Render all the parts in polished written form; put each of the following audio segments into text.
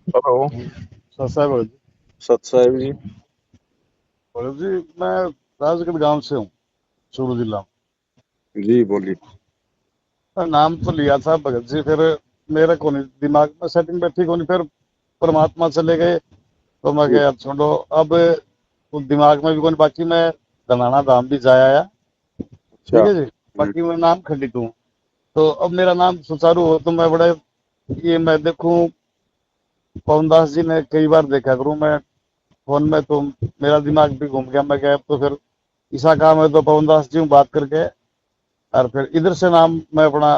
Hello. Sir साहब जी। सत साहिब जी। बोलो जी। मैं राजगढ़ गांव से हूँ, चूरू जिला जी बोलिए। में। नाम तो लिया था भगत जी, फिर मेरे को नहीं दिमाग में सेटिंग बैठी को नहीं, फिर परमात्मा चले गए तो मैं जी। गया छोड़ो। अब वो दिमाग में भी कोई, बाकी मैं धनाना धाम भी जाया आया। अच्छा। ठीक है जी। बाकी मैं नाम खंडित हूँ। तो अब मेरा नाम सुचारू हो तो मैं बड़े, ये मैं देखूं, पवन दास जी ने कई बार देखा करूं मैं फोन में, तो मेरा दिमाग भी घूम गया। मैं गया अब तो फिर ऐसा काम है तो पवन दास जी हूँ बात करके, और फिर इधर से नाम मैं अपना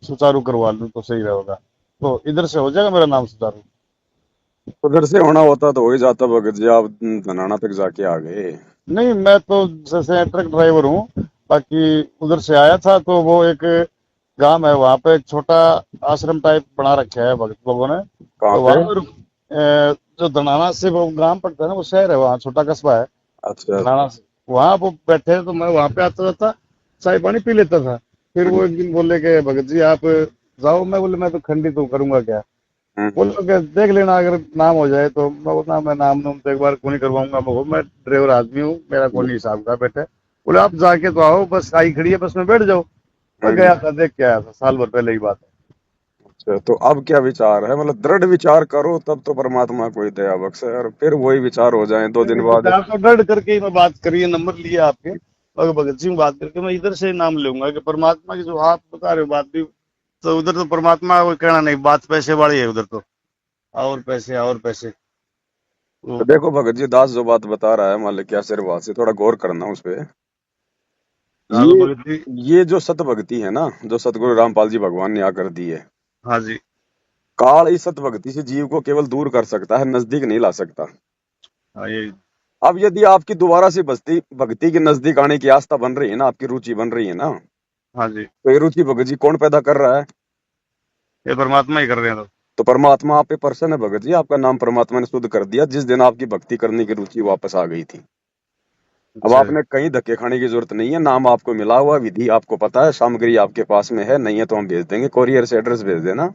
सुचारू करवा लूँ तो सही रहेगा। तो इधर से हो जाएगा मेरा नाम सुचारू। उधर से होना होता तो हो ही जाता भगत जी, आप धनाना तक जाके आ गए। नहीं, मैं तो जैसे ट्रक ड्राइवर हूँ। बाकी उधर से आया था तो वो एक गांव है, वहां पे एक छोटा आश्रम टाइप बना रखा है भगत लोगों ने। कहाँ तो पे? वहां पर जो धनाना से वो ग्राम पड़ता है ना, वो शहर है, वहाँ छोटा कस्बा है अच्छा। धनाना से। वहां वो बैठे हैं, तो मैं वहां पे आता था, चाय पानी पी लेता था। फिर हम्म, वो एक दिन बोले कि भगत जी आप जाओ। मैं बोले मैं तो खंडित हूँ, करूंगा क्या। हम्म, बोलो कि देख लेना, अगर नाम हो जाए तो। मैं बोला मैं नाम नूम तो एक बार को नहीं करवाऊंगा, मैं ड्राइवर आदमी हूँ, मेरा हम्म, कौन हिसाब का बेटा। बोले आप जाके तो आओ, बस आई खड़ी है, बस में बैठ जाओ। मैं हम्म। गया था, देख के आया था, साल भर पहले की बात अच्छा, तो अब क्या विचार है? मतलब दृढ़ विचार करो तब तो परमात्मा कोई दया बख्शे, और फिर वही विचार हो जाए दो है। दिन नहीं, बाद। विचार तो डर करके ही मैं बात करी है, नंबर लिया आपके और भगत सिंह बात करके मैं इधर से नाम लूंगा कि परमात्मा की जो आप बता रहे हो बात भी, तो उधर तो परमात्मा को कहना नहीं, बात पैसे वाली है उधर तो। और पैसे और पैसे। तो वो देखो भगत जी, दास जो बात बता रहा है मालिक के आशीर्वाद से, थोड़ा गौर करना उस पे। हाँ तो ये भगत जी। ये जो सत भक्ति है ना, जो सतगुरु रामपाल जी भगवान ने आकर दी है, हाँ जी। काल इस सत भक्ति से जीव को केवल दूर कर सकता है, नजदीक नहीं ला सकता। हाँ ये। अब यदि आपकी दोबारा से भक्ति भक्ति के नजदीक आने की आस्था बन रही है ना, आपकी रुचि बन रही है ना, हाँ जी। तो ये रुचि भगत जी कौन पैदा कर रहा है? ये परमात्मा ही कर रहे हैं तो। तो परमात्मा आप पे प्रसन्न है भगत जी, आपका नाम परमात्मा ने शुद्ध कर दिया जिस दिन आपकी भक्ति करने की रुचि वापस आ गई थी। अब अच्छा। आपने कहीं धक्के खाने की जरूरत नहीं है, नाम आपको मिला हुआ, विधि आपको पता है, सामग्री आपके पास में है, नहीं है तो हम भेज देंगे, कोरियर से एड्रेस भेज देना।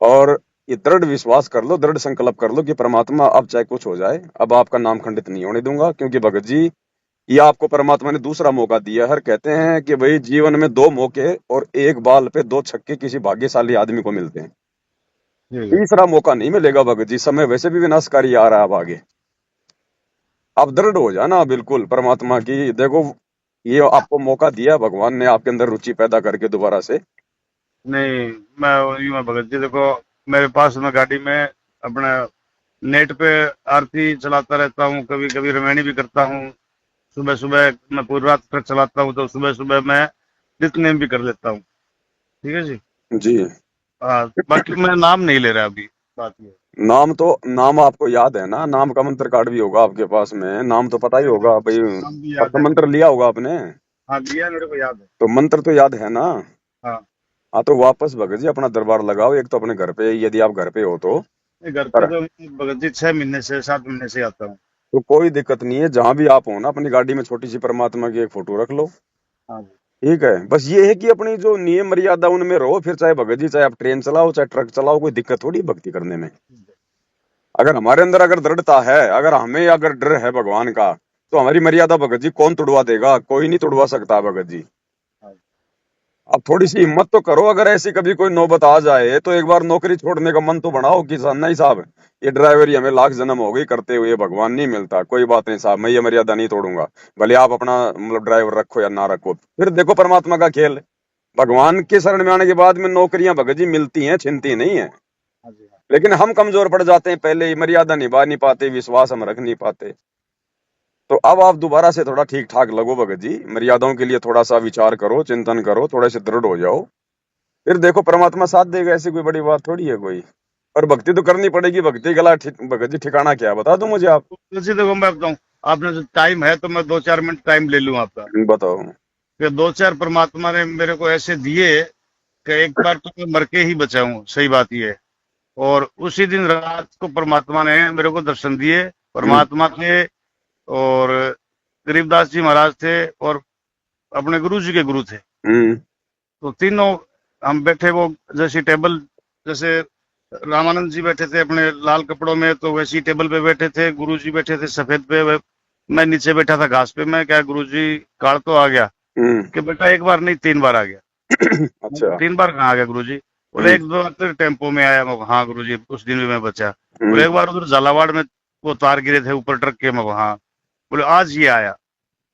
और ये दृढ़ विश्वास कर लो, दृढ़ संकल्प कर लो कि परमात्मा अब चाहे कुछ हो जाए, अब आपका नाम खंडित नहीं होने दूंगा, क्योंकि भगत जी ये आपको परमात्मा ने दूसरा मौका दिया है। हर कहते हैं कि भाई जीवन में दो मौके और एक बाल पे दो छक्के किसी भाग्यशाली आदमी को मिलते हैं, ठीक है। तीसरा मौका नहीं मिलेगा भगत जी, समय वैसे भी विनाशकारी आ रहा है अब आगे। आप दृढ़ हो जाना बिल्कुल परमात्मा की, देखो ये आपको मौका दिया भगवान ने आपके अंदर रुचि पैदा करके दोबारा से। नहीं, मैं वही मैं भगत जी देखो, मेरे पास मैं गाड़ी में अपना नेट पे आरती चलाता रहता हूँ, कभी कभी रामायणी भी करता हूँ। सुबह सुबह मैं पूरी रात ट्रक चलाता हूँ, तो सुबह सुबह मैं नित्य भी कर लेता हूँ। ठीक है जी। जी। हाँ, बाकी मैं नाम नहीं ले रहा अभी, बात ये है। नाम तो, नाम आपको याद है ना, नाम का मंत्र कार्ड भी होगा आपके पास में, नाम तो पता ही होगा भाई। नाम भी अब याद तो है मेरे मंत्र को। लिया होगा आपने, हाँ, दिया मेरे को याद है। तो मंत्र तो याद है ना। हाँ। हाँ, तो वापस भगत जी अपना दरबार लगाओ, एक तो अपने घर पे, यदि आप घर पे हो तो। ये घर पे पर तो मैं भगत जी 6 महीने से 7 महीने से आता हूँ। तो कोई दिक्कत नहीं है, जहां भी आप हो ना, अपनी गाड़ी में छोटी सी परमात्मा की एक फोटो रख लो। हाँ जी। ठीक है, बस ये है कि अपनी जो नियम मर्यादा उनमें रहो, फिर चाहे भगत जी चाहे आप ट्रेन चलाओ चाहे ट्रक चलाओ, कोई दिक्कत थोड़ी है भक्ति करने में। अगर हमारे अंदर अगर दृढ़ता है, अगर हमें अगर डर है भगवान का, तो हमारी मर्यादा भगत जी कौन तोड़वा देगा? कोई नहीं तोड़वा सकता भगत जी। हाँ जी। अब थोड़ी सी हिम्मत तो करो, अगर ऐसी कभी कोई नौबत आ जाए तो एक बार नौकरी छोड़ने का मन तो बनाओ कि नहीं साहब, ये ड्राइवरी हमें लाख जन्म हो गई करते हुए, भगवान नहीं मिलता, कोई बात नहीं साहब, मैं ये मर्यादा नहीं तोड़ूंगा। भले आप अपना मतलब ड्राइवर रखो या ना रखो, फिर देखो परमात्मा का खेल। भगवान के शरण में आने के बाद में नौकरियां भगत जी मिलती हैं, छिनती नहीं है। हाँ जी। हाँ। लेकिन हम कमजोर पड़ जाते हैं, पहले ही मर्यादा निभा नहीं पाते, विश्वास हम रख नहीं पाते। तो अब आप दोबारा से थोड़ा ठीक ठाक लगो भगत जी, मर्यादाओं के लिए थोड़ा सा विचार करो, चिंतन करो, थोड़े से दृढ़ हो जाओ, फिर देखो परमात्मा साथ देगा, ऐसी कोई बड़ी बात थोड़ी है कोई। और भक्ति तो करनी पड़ेगी, भक्ति गला भगत जी ठिकाना क्या है बता दो मुझे आप। तो जैसे देखो मैं बताऊँ, आपने जो टाइम है तो मैं 2-4 मिनट टाइम ले लूँ आपका। बताओ। कि दो चार परमात्मा ने मेरे को ऐसे दिए कि एक बार तो मैं मर के ही बचा हूँ, सही बात ये है। और उसी दिन रात को परमात्मा ने मेरे को दर्शन दिए। हम्म, परमात्मा थे, और गरीबदास जी महाराज थे, और अपने गुरु जी के गुरु थे। हम्म, तो तीनों हम बैठे, वो जैसी टेबल, जैसे रामानंद जी बैठे थे अपने लाल कपड़ों में, तो वैसी टेबल पे बैठे थे। गुरु जी बैठे थे सफेद पे, मैं नीचे बैठा था घास पे। मैं क्या, गुरु जी काल तो आ गया हम्म। कि बेटा एक बार नहीं 3 बार आ गया। मैं अच्छा। 3 बार कहाँ आ गया गुरु जी? बोले हम्म। 1 2 बार तो टेम्पो में आया। मैं हाँ गुरु जी, उस दिन भी मैं बचा। बोले हम्म। एक बार उधर झालावाड़ में वो तार गिरे थे ऊपर ट्रक के। मैं हाँ। बोले आज ये आया।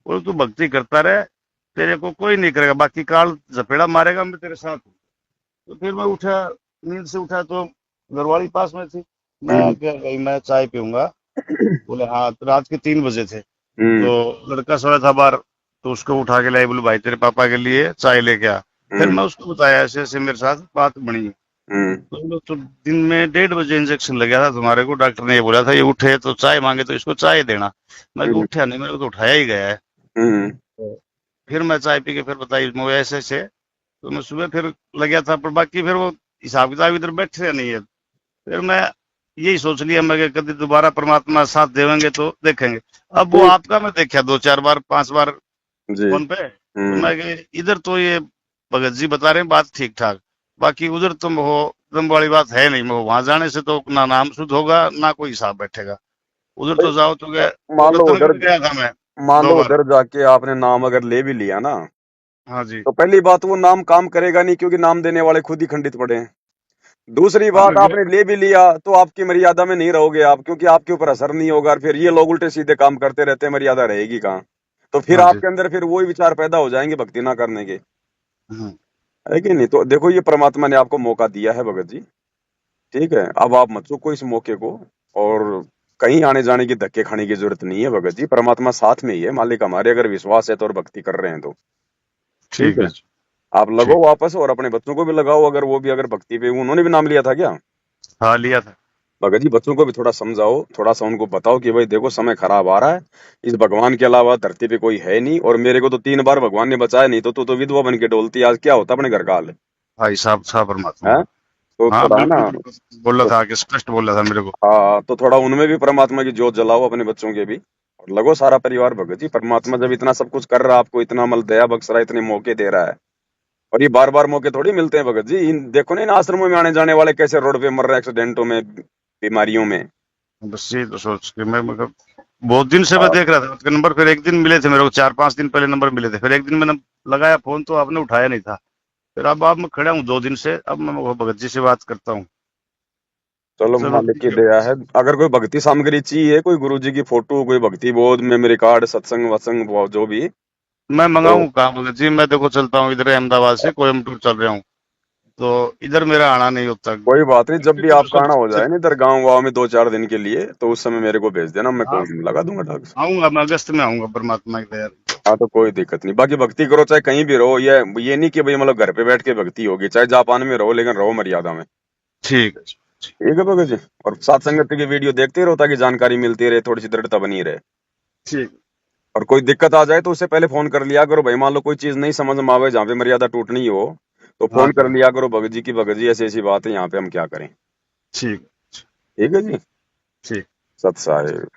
बोले तू भक्ति करता रहे, तेरे को कोई नहीं करेगा, बाकी काल जपेड़ा मारेगा, मैं तेरे साथ हूँ। तो फिर मैं उठा, नींद से उठा तो घरवाली पास में थी। मैं हम्म। क्या गई, मैं चाय पीऊंगा। बोले हाँ। तो रात के 3 बजे थे, हम्म। तो लड़का सोया था बाहर, तो उसको उठा के लाई। बोले भाई तेरे पापा के लिए चाय लेके आ। फिर हम्म। मैं उसको बताया ऐसे ऐसे मेरे साथ बात बनी। हम्म। तो बोले, तो दिन में 1:30 बजे इंजेक्शन लग गया था तुम्हारे को, डॉक्टर ने ये बोला था ये उठे तो चाय मांगे तो इसको चाय देना। मैं हम्म। उठा नहीं, मेरे को तो उठाया ही गया है। हम्म। तो फिर मैं चाय पी के फिर बताई मुझे ऐसे ऐसे। तो मैं सुबह फिर लग गया था, पर बाकी फिर वो हिसाब किताब इधर बैठे नहीं है। फिर मैं यही सोच लिया मैं कि कभी दोबारा परमात्मा साथ देवेंगे तो देखेंगे। अब वो ठीक। आपका मैं देखा 2 4 बार 5 बार जी। फोन पे, तो हम्म। मैं इधर तो ये भगत जी बता रहे हैं बात ठीक ठाक, बाकी उधर तुम हो दम वाली बात है नहीं। मैं वहां जाने से तो ना नाम शुद्ध होगा ना कोई हिसाब बैठेगा। उधर भाई, तो जाओ तो गया। वो मान लो उधर, रतनगढ़ गया था मैं मान दो लो बार उधर जाके आपने नाम अगर ले भी लिया ना, हाँ जी। तो पहली बात वो नाम काम करेगा नहीं, क्योंकि नाम देने वाले खुद ही खंडित पड़े हैं। दूसरी हाँ बात, मैं गया। आपने ले भी लिया तो आपकी मर्यादा में नहीं रहोगे आप, क्योंकि आपके ऊपर असर नहीं होगा। फिर ये लोग उल्टे सीधे काम करते रहते हैं, मर्यादा रहेगी कहाँ? तो फिर हाँ जी। आपके अंदर फिर वही विचार पैदा हो जाएंगे भक्ति ना करने के, हम्म, है कि नहीं? तो देखो, ये परमात्मा ने आपको मौका दिया है भगत जी, ठीक है? अब आप मत चूको इस मौके को, और कहीं आने जाने की धक्के खाने की जरूरत नहीं है भगत जी। परमात्मा साथ में ही है, मालिक हमारे, अगर विश्वास है तो और भक्ति कर रहे हैं तो, ठीक ठीक है? है जी। आप लगो ठीक। वापस, और अपने बच्चों को भी लगाओ, अगर वो भी अगर भक्ति पे, उन्होंने भी नाम लिया था क्या? हाँ लिया था। भगत जी, बच्चों को भी थोड़ा समझाओ, थोड़ा सा उनको बताओ कि भाई देखो, समय खराब आ रहा है, इस भगवान के अलावा धरती पे कोई है नहीं, और मेरे को तो 3 बार भगवान ने बचाया, नहीं तो तू तो विधवा बन के डोलती, आज क्या होता अपने घर का हाल? भाई साहब था परमात्मा। है? तो हाँ थोड़ा है ना, बिल्कुल बिल्कुल, बोला तो था कि स्पष्ट बोला था मेरे को। हाँ, तो थोड़ा उनमें भी परमात्मा की जोत जलाओ, अपने बच्चों के भी, और लगो सारा परिवार भगत जी। परमात्मा जब इतना सब कुछ कर रहा है, आपको इतना अमल दया बख्श रहा है, इतने मौके दे रहा है, और ये बार बार मौके थोड़ी मिलते हैं भगत जी। इन देखो ना, इन आश्रमों में आने जाने वाले कैसे रोड पे मर रहे हैं, एक्सीडेंटों में, बीमारियों में। बस ये तो सोच के मैं मतलब बहुत दिन से मैं देख रहा था उसके नंबर। फिर एक दिन मिले थे मेरे को, 4 5 दिन पहले नंबर मिले थे। फिर एक दिन मैंने लगाया फोन तो आपने उठाया नहीं था। फिर अब मैं खड़ा हूँ 2 दिन से, अब मैं वो भगत जी से बात करता हूँ। चलो, चलो मालिक की ठीक है। दया है। अगर कोई भक्ति सामग्री चाहिए, कोई गुरु जी की फोटो, कोई भक्ति बोध, मेमोरी कार्ड, सत्संग वत्संग जो भी, मैं तो मंगाऊँ कहाँ भगत जी? मैं देखो चलता हूँ इधर अहमदाबाद से कोयम्बटूर चल रहा हूँ, तो इधर मेरा आना नहीं होता। कोई बात नहीं, जब भी तो आपका आना हो जाए ना इधर गाँव वाँव में 2 4 दिन के लिए, तो उस समय मेरे को भेज देना, मैं हाँ कोई लगा दूंगा ढंग से। आऊंगा, मैं अगस्त में आऊंगा परमात्मा की दया से। हाँ, तो कोई दिक्कत नहीं। बाकी भक्ति करो चाहे कहीं भी रहो, ये नहीं कि भाई मतलब घर पे बैठ के भक्ति होगी, चाहे जापान में रहो, लेकिन रहो मर्यादा में। ठीक है जी। ठीक है भगत जी, और साथ संगत की वीडियो देखते रहो, ताकि जानकारी मिलती रहे, थोड़ी सी दृढ़ता बनी रहे। ठीक। और कोई दिक्कत आ जाए तो उससे पहले फोन कर लिया करो भाई, मान लो कोई चीज नहीं समझ में आवे, जहाँ पे मर्यादा टूटनी हो, तो हाँ फोन कर जी। लिया करो भगत जी की, भगत जी ऐसी ऐसी बात है, यहाँ पे हम क्या करें? ठीक। ठीक है जी। ठीक। सत साहेब।